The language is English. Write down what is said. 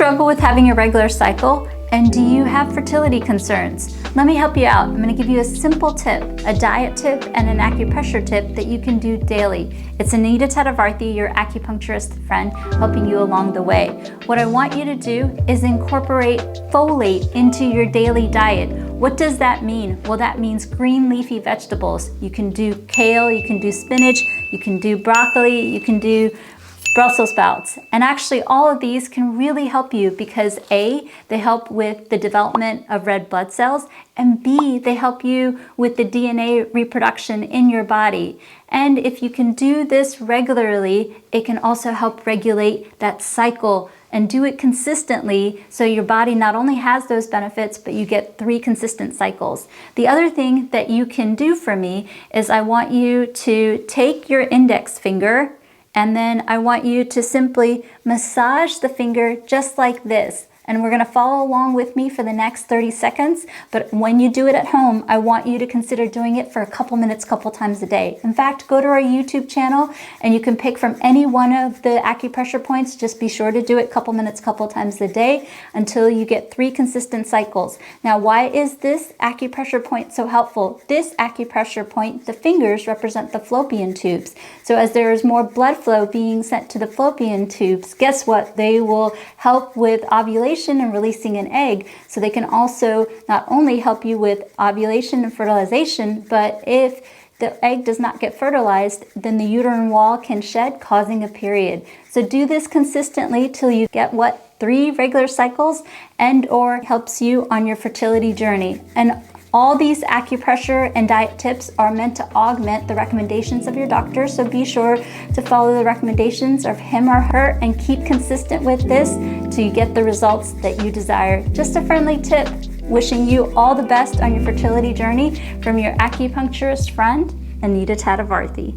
struggle with having a regular cycle? And do you have fertility concerns? Let me help you out. I'm going to give you a simple tip, a diet tip, and an acupressure tip that you can do daily. It's Anita Tadavarthi, your acupuncturist friend, helping you along the way. What I want you to do is incorporate folate into your daily diet. What does that mean? Well, that means green leafy vegetables. You can do kale, you can do spinach, you can do broccoli, you can do Brussels sprouts. And actually all of these can really help you because A, they help with the development of red blood cells, and B, they help you with the DNA reproduction in your body. And if you can do this regularly, it can also help regulate that cycle and do it consistently so your body not only has those benefits, but you get 3 consistent cycles. The other thing that you can do for me is I want you to take your index finger and then I want you to simply massage the finger just like this. And we're gonna follow along with me for the next 30 seconds. But when you do it at home, I want you to consider doing it for a couple minutes, couple times a day. In fact, go to our YouTube channel and you can pick from any one of the acupressure points. Just be sure to do it couple minutes, couple times a day until you get 3 consistent cycles. Now, why is this acupressure point so helpful? This acupressure point, the fingers represent the fallopian tubes. So as there is more blood flow being sent to the fallopian tubes, guess what? They will help with ovulation and releasing an egg. So they can also not only help you with ovulation and fertilization, but if the egg does not get fertilized, then the uterine wall can shed, causing a period. So do this consistently till you get 3 regular cycles and or helps you on your fertility journey. And all these acupressure and diet tips are meant to augment the recommendations of your doctor, so be sure to follow the recommendations of him or her and keep consistent with this till you get the results that you desire. Just a friendly tip. Wishing you all the best on your fertility journey from your acupuncturist friend, Anita Tadavarthi.